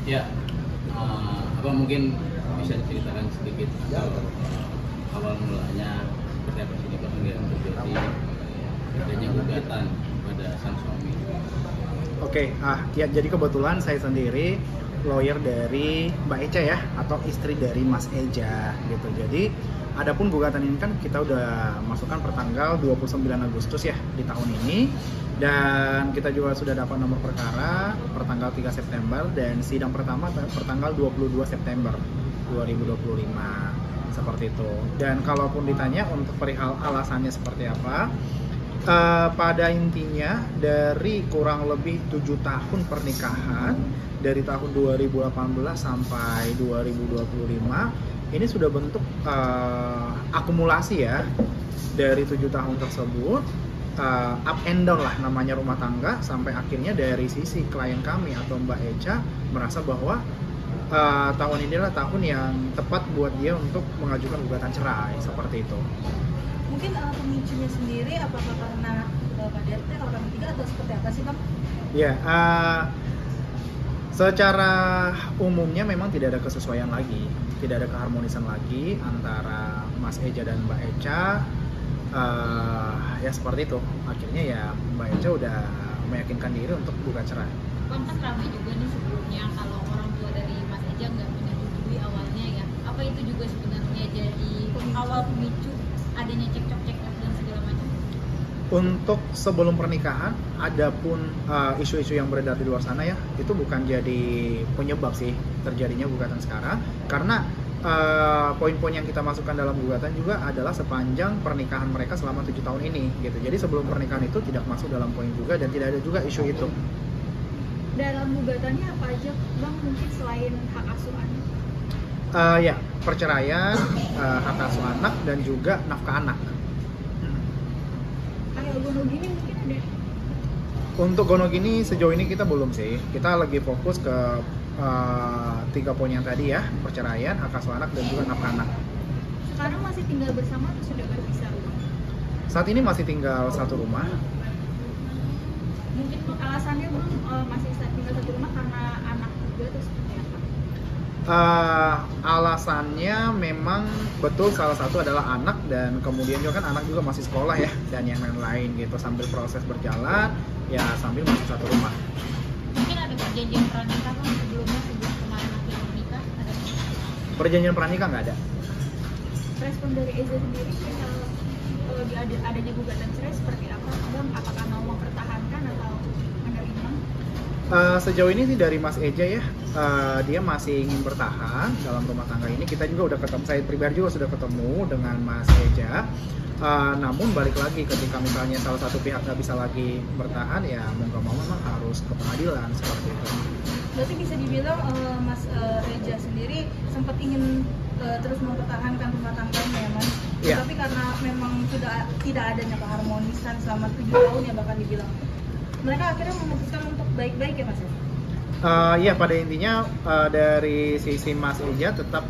Ya, apa mungkin bisa diceritakan sedikit atau awal mulanya seperti apa sih Pak hingga terjadi adanya gugatan pada sang suami? Oke, ya jadi kebetulan saya sendiri lawyer dari Mbak Eca ya, atau istri dari Mas Eja gitu. Jadi adapun gugatan ini kan kita udah masukkan pertanggal 29 Agustus ya di tahun ini, dan kita juga sudah dapat nomor perkara pertanggal 3 September dan sidang pertama pertanggal 22 September 2025 seperti itu. Dan kalaupun ditanya untuk perihal alasannya seperti apa, pada intinya dari kurang lebih 7 tahun pernikahan dari tahun 2018 sampai 2025 ini sudah bentuk akumulasi ya dari 7 tahun tersebut, up and down lah namanya rumah tangga, sampai akhirnya dari sisi klien kami atau Mbak Eca merasa bahwa tahun ini adalah tahun yang tepat buat dia untuk mengajukan gugatan cerai seperti itu. Mungkin pemicunya sendiri apakah karena KDRT orang ketiga atau seperti apa sih Bang? Ya, secara umumnya memang tidak ada kesesuaian lagi, tidak ada keharmonisan lagi antara Mas Eja dan Mbak Eca. Ya seperti itu. Akhirnya ya Mbak Eca udah meyakinkan diri untuk gugat cerai. Bang, kan ramai juga nih sebelumnya kalau orang tua dari Mas Eja nggak menyetujui awalnya ya. Apa itu juga sebenarnya jadi awal pemicu adanya cekcok-cekcok dan segala macam? Untuk sebelum pernikahan, adapun isu-isu yang beredar di luar sana ya, itu bukan jadi penyebab sih terjadinya gugatan sekarang, karena poin-poin yang kita masukkan dalam gugatan juga adalah sepanjang pernikahan mereka selama 7 tahun ini gitu. Jadi sebelum pernikahan itu tidak masuk dalam poin juga dan tidak ada juga isu itu. Dalam gugatannya apa aja Bang, mungkin selain hak asuh anak? Ya, perceraian, hak asuh anak dan juga nafkah anak. Kayak gonogini mungkin ada? Untuk gonogini sejauh ini kita belum sih. Kita lagi fokus ke 3 poin yang tadi ya, perceraian, hak asuh anak dan juga nafkah anak. Sekarang masih tinggal bersama atau sudah berpisah? Saat ini masih tinggal satu rumah. Mungkin alasannya Bang masih tinggal satu rumah karena anak juga atau seperti apa? Alasannya memang betul, salah satu adalah anak, dan kemudian juga kan anak juga masih sekolah ya dan yang lain-lain gitu, sambil proses berjalan ya sambil masih satu rumah. Mungkin ada perjanjian pranikah Bang sebelumnya sebelum kemarin akhirnya menikah ada? Perjanjian pranikah nggak ada. Respon dari Eza sendiri kalau adanya gugatan cerai seperti apa Bang? Apakah mau mempertahankan atau menerima? Sejauh ini sih dari Mas Eja ya, dia masih ingin bertahan dalam rumah tangga ini. Kita juga udah ketemu, saya pribadi juga sudah ketemu dengan Mas Eja. Namun balik lagi ketika misalnya salah satu pihak nggak bisa lagi bertahan, ya mau nggak mau memang harus ke pengadilan seperti itu. Berarti bisa dibilang Mas Eja sendiri sempat ingin terus mempertahankan rumah tangganya ya Mas? Iya. Tapi karena memang sudah tidak adanya keharmonisan selama 7 tahun ya bahkan dibilang, mereka akhirnya memutuskan untuk baik-baik ya Mas? Ya pada intinya dari sisi Mas Eja tetap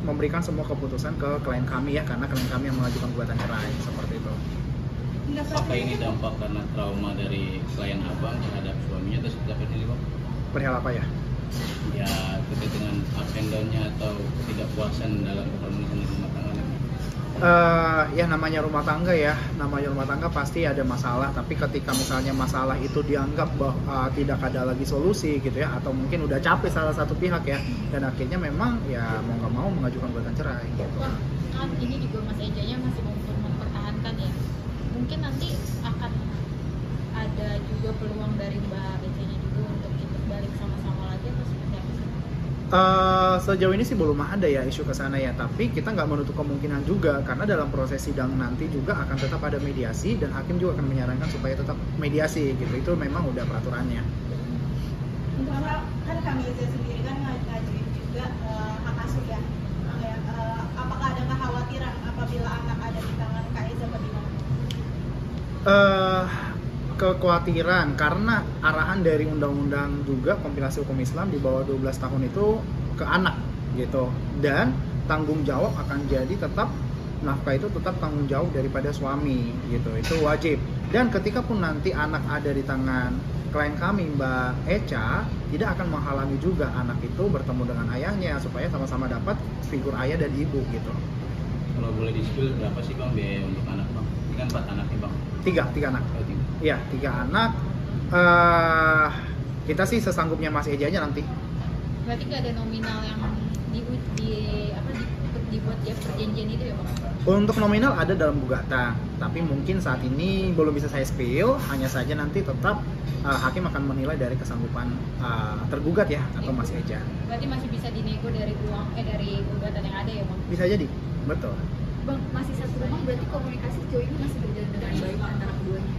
memberikan semua keputusan ke klien kami ya, karena klien kami yang mengajukan gugatan cerai seperti itu. Apakah ini dampak karena trauma dari klien abang terhadap suaminya atau seperti apa ini Bang? Perihal apa ya? Ya terkait dengan up and down-nya atau ketidakpuasan dalam keharmonisan rumah tangga. Ya namanya rumah tangga ya, namanya rumah tangga pasti ada masalah, tapi ketika misalnya masalah itu dianggap bahwa tidak ada lagi solusi gitu ya, atau mungkin udah capek salah satu pihak ya, dan akhirnya memang ya mau nggak mau mengajukan gugatan cerai gitu. Kan ini juga Mas Ejanya masih mempertahankan ya, mungkin nanti akan ada juga peluang dari Mbak Ejanya juga untuk ikut balik sama-sama lagi atau seperti apa sih? Sejauh ini sih belum ada ya isu ke sana ya, tapi kita nggak menutup kemungkinan juga, karena dalam proses sidang nanti juga akan tetap ada mediasi dan hakim juga akan menyarankan supaya tetap mediasi gitu, itu memang udah peraturannya. Untuk kan kami sendiri kan ngajuin juga hak asuh ya. Apakah ada kekhawatiran apabila anak ada di tangan Kak Eza bagaimana? Kekhawatiran karena arahan dari undang-undang juga kompilasi hukum Islam di bawah 12 tahun itu ke anak gitu, dan tanggung jawab akan jadi tetap nafkah itu tetap tanggung jawab daripada suami gitu, itu wajib. Dan ketika pun nanti anak ada di tangan klien kami Mbak Echa, tidak akan menghalangi juga anak itu bertemu dengan ayahnya supaya sama-sama dapat figur ayah dan ibu gitu. Kalau boleh di-spill berapa sih Bang biaya untuk anak Bang? Ini kan 4 anak nih Bang. Tiga anak. Oh, 3. Iya, 3 anak. Kita sih sesanggupnya Mas Eja aja nanti. Berarti nggak ada nominal yang dibuat ya perjanjian itu ya Bang? Untuk nominal ada dalam gugatan, tapi mungkin saat ini belum bisa saya spill. Hanya saja nanti tetap hakim akan menilai dari kesanggupan tergugat ya atau Mas Eja. Berarti masih bisa dinego dari dari gugatan yang ada ya Bang? Bisa jadi, betul. Bang, masih satu rumah berarti komunikasi sejauh ini masih berjalan dengan baik antara keduanya?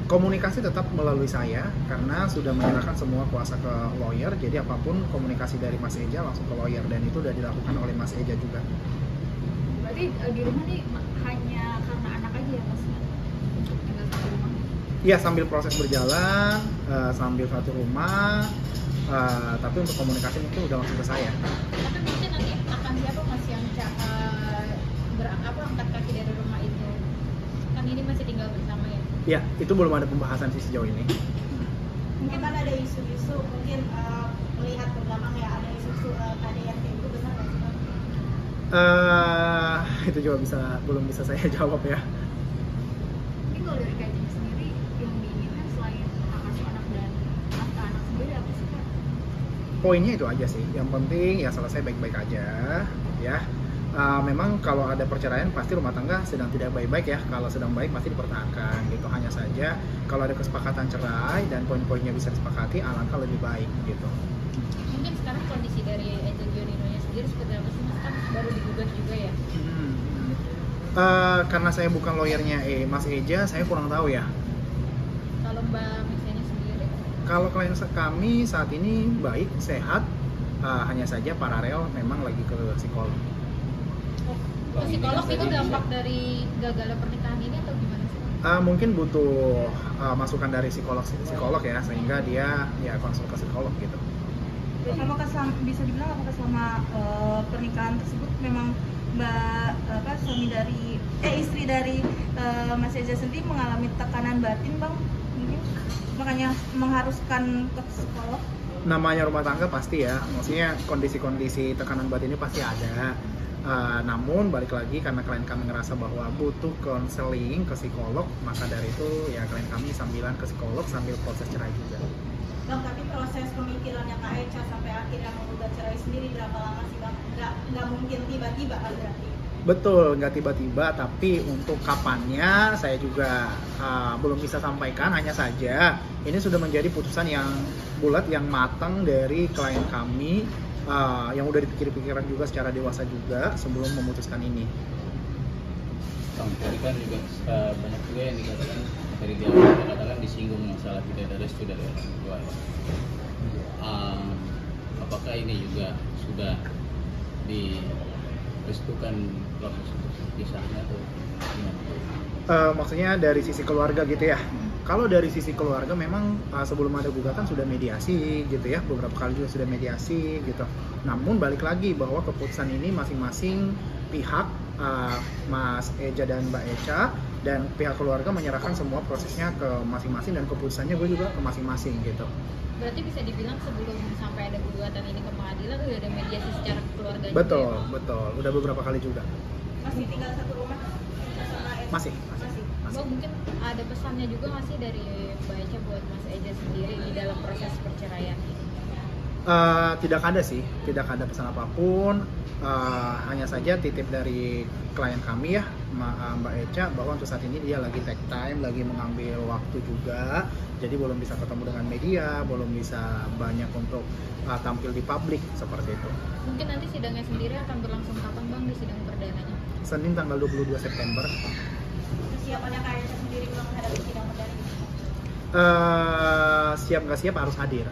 Komunikasi tetap melalui saya karena sudah menyerahkan semua kuasa ke lawyer. Jadi apapun komunikasi dari Mas Eja langsung ke lawyer, dan itu sudah dilakukan oleh Mas Eja juga. Berarti di rumah nih hanya karena anak aja ya Mas? Untuk tinggal satu rumah? Iya, sambil proses berjalan, sambil satu rumah, tapi untuk komunikasi mungkin udah langsung ke saya. Tapi mungkin nanti akan siapa Mas yang angkat kaki dari rumah itu? Kan ini masih tinggal bersama ya? Iya, itu belum ada pembahasan sih sejauh ini. Mungkin kan ada isu-isu, mungkin melihat ke belakang ya ada isu-isu KDRT itu benar nggak sih Bang? Itu juga belum bisa saya jawab ya. Ini kalau dari kajian sendiri yang diinginkan selain hak asuh anak dan nafkah anak sendiri apa sih Kak? Poinnya itu aja sih. Yang penting ya selesai baik-baik aja ya. Memang kalau ada perceraian pasti rumah tangga sedang tidak baik-baik ya. Kalau sedang baik pasti dipertahankan gitu. Hanya saja kalau ada kesepakatan cerai dan poin-poinnya bisa disepakati, alangkah lebih baik gitu. Mungkin sekarang kondisi dari Eja Gionino-nya sendiri seperti apa sih Mas? Kan baru digugat juga ya? Karena saya bukan lawyernya Mas Eja, saya kurang tahu ya. Kalau Mbak Misalnya sendiri? Kalau klien kami saat ini baik, sehat, hanya saja paralel memang lagi ke psikolog. Psikolog itu dampak dari gagalnya pernikahan ini atau gimana sih? Mungkin butuh masukan dari psikolog ya, sehingga dia ya konsul ke psikolog gitu. Apakah bisa dibilang apakah selama pernikahan tersebut memang istri dari Mas Eja sendiri mengalami tekanan batin Bang, mungkin makanya mengharuskan ke psikolog? Namanya rumah tangga pasti ya, maksudnya kondisi-kondisi tekanan batin ini pasti ada. Namun balik lagi karena klien kami ngerasa bahwa butuh konseling ke psikolog, maka dari itu ya klien kami sambilan ke psikolog sambil proses cerai juga. Bang, tapi proses pemikirannya Kak Echa sampai akhirnya menggugat cerai sendiri berapa lama sih Bang? Nggak mungkin tiba-tiba kan berarti? Betul, nggak tiba-tiba, tapi untuk kapannya saya juga belum bisa sampaikan. Hanya saja ini sudah menjadi putusan yang bulat, yang matang dari klien kami, yang udah dipikir-pikiran juga secara dewasa juga sebelum memutuskan ini. Bang, tadi kan juga banyak juga yang dikatakan dari dia dikatakan disinggung masalah tidak ada restu dari orang tua ya. Apakah ini juga sudah direstukan proses untuk pisahnya atau gimana? Maksudnya dari sisi keluarga gitu ya. Kalau dari sisi keluarga memang sebelum ada gugatan sudah mediasi gitu ya, beberapa kali juga sudah mediasi gitu. Namun balik lagi bahwa keputusan ini masing-masing pihak, Mas Eja dan Mbak Echa dan pihak keluarga menyerahkan semua prosesnya ke masing-masing, dan keputusannya gue juga ke masing-masing gitu. Berarti bisa dibilang sebelum sampai ada gugatan ini ke pengadilan udah ada mediasi secara keluarga Betul, juga ya? betul. Udah beberapa kali juga. Masih tinggal satu rumah sama Echa? Masih. Bang, mungkin ada pesannya juga nggak sih dari Mbak Echa buat Mas Eja sendiri di dalam proses perceraian ini? Tidak ada sih, tidak ada pesan apapun. Hanya saja titip dari klien kami ya, Mbak Echa, bahwa untuk saat ini dia lagi take time, lagi mengambil waktu juga. Jadi belum bisa ketemu dengan media, belum bisa banyak untuk tampil di publik seperti itu. Mungkin nanti sidangnya sendiri akan berlangsung kapan Bang, di sidang perdananya? Senin tanggal 22 September. Kesiapannya Kak Echa sendiri menghadapi sidang perdana ini? Siap nggak siap harus hadir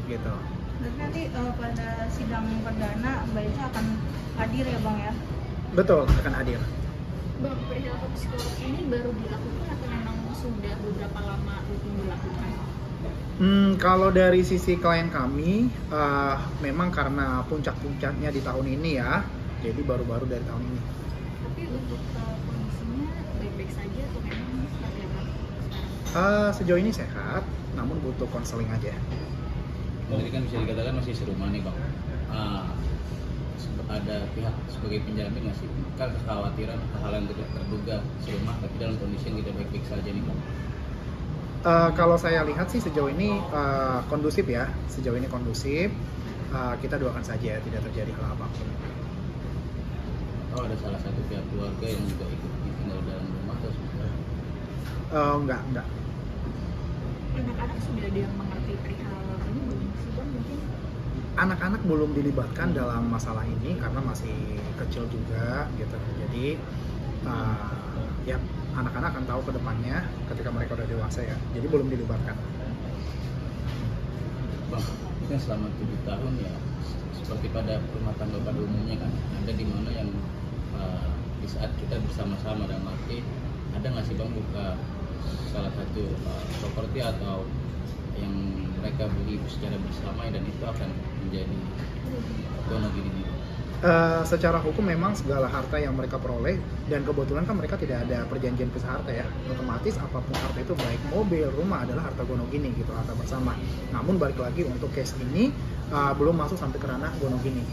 gitu. Berarti nanti pada sidang perdana Mbak Echa akan hadir ya Bang ya? Betul, akan hadir. Bang, perihal ke psikolog ini baru dilakukan atau memang sudah beberapa lama rutin dilakukan? Kalau dari sisi klien kami, memang karena puncak-puncaknya di tahun ini ya, jadi baru-baru dari tahun ini. Tapi Untuk kondisinya baik-baik saja atau memang seperti apa sekarang? Sejauh ini sehat, namun butuh konseling aja. Jadi kan bisa dikatakan masih serumah nih bang. Ada pihak sebagai penjamin nggak sih? Kan kekhawatiran hal yang tidak terduga serumah tapi dalam kondisi yang tidak baik-baik saja nih bang. Kalau saya lihat sih sejauh ini kondusif ya, sejauh ini kondusif. Kita doakan saja tidak terjadi hal apapun. Oh ada salah satu pihak keluarga yang juga ikut tinggal dalam rumah atau seperti apa? Enggak. Anak-anak sudah ada yang mengerti perihal ini belum sih bang mungkin? Anak-anak belum dilibatkan dalam masalah ini karena masih kecil juga gitu. Jadi ya anak-anak akan tahu ke depannya ketika mereka udah dewasa ya. Jadi belum dilibatkan. Bang, kan selama 7 tahun ya seperti pada rumah tangga pada umumnya kan ada di mana yang di saat kita bersama-sama dalam arti ada nggak sih bang buka salah satu properti atau yang mereka beli secara bersama dan itu akan menjadi gonogini. Secara hukum memang segala harta yang mereka peroleh dan kebetulan kan mereka tidak ada perjanjian pisah harta ya, otomatis apapun harta itu baik mobil, rumah adalah harta gonogini gitu, harta bersama. Namun balik lagi untuk case ini belum masuk sampai ke ranah gonogini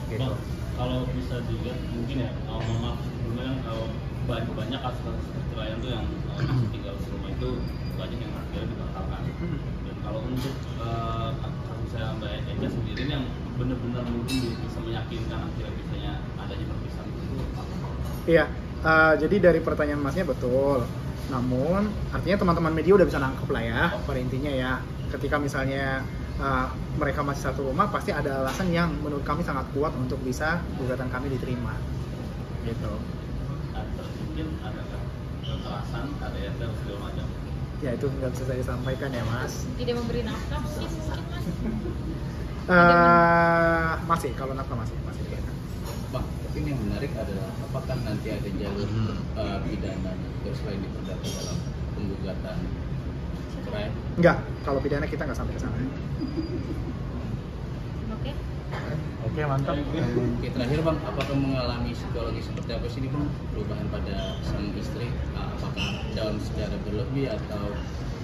gitu. Bang, kalau bisa dilihat mungkin ya, mohon maaf sebenarnya kalau banyak kasus perceraian tuh yang masih tinggal di rumah itu banyak yang akhirnya dibatalkan. Dan kalau untuk kasus saya Mbak Eja sendiri yang benar-benar mungkin bisa meyakinkan akhirnya bisanya adanya perpisahan itu apa? Iya, jadi dari pertanyaan masnya betul. Namun artinya teman-teman media udah bisa nangkep lah ya pada intinya ya. Ketika misalnya mereka masih satu rumah, pasti ada alasan yang menurut kami sangat kuat untuk bisa gugatan kami diterima. Gitu. Mungkin ada kekerasan, ada yang segala macam. Ya itu nggak bisa saya sampaikan ya mas. Tidak memberi nafkah mungkin mas. Masih, kalau nafkah masih diberikan. Bang, tapi ini yang menarik adalah apakah nanti ada jalur pidana terus selain di perdata dalam penggugatan cerai? Enggak, kalau pidana kita nggak sampai ke sana. Oke. Oke, mantap. Oke, terakhir bang, apakah mengalami psikologi seperti apa sih ini bang? Perubahan pada sang istri, apakah down secara berlebih atau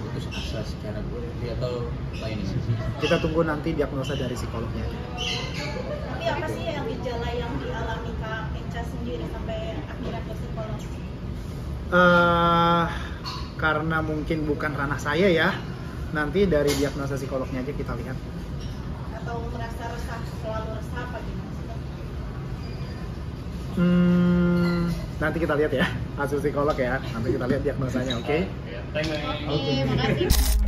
putus asa secara berlebih atau lainnya? Kita tunggu nanti diagnosa dari psikolognya. Tapi apa sih yang gejala yang dialami Kak Eca sendiri sampai akhirnya ke psikolog? Karena mungkin bukan ranah saya ya. Nanti dari diagnosa psikolognya aja kita lihat. Atau merasa resah, selalu resah apa gimana? Nanti kita lihat ya hasil psikolog ya. Nanti kita lihat diagnosanya, oke? Thank you. Oke, makasih.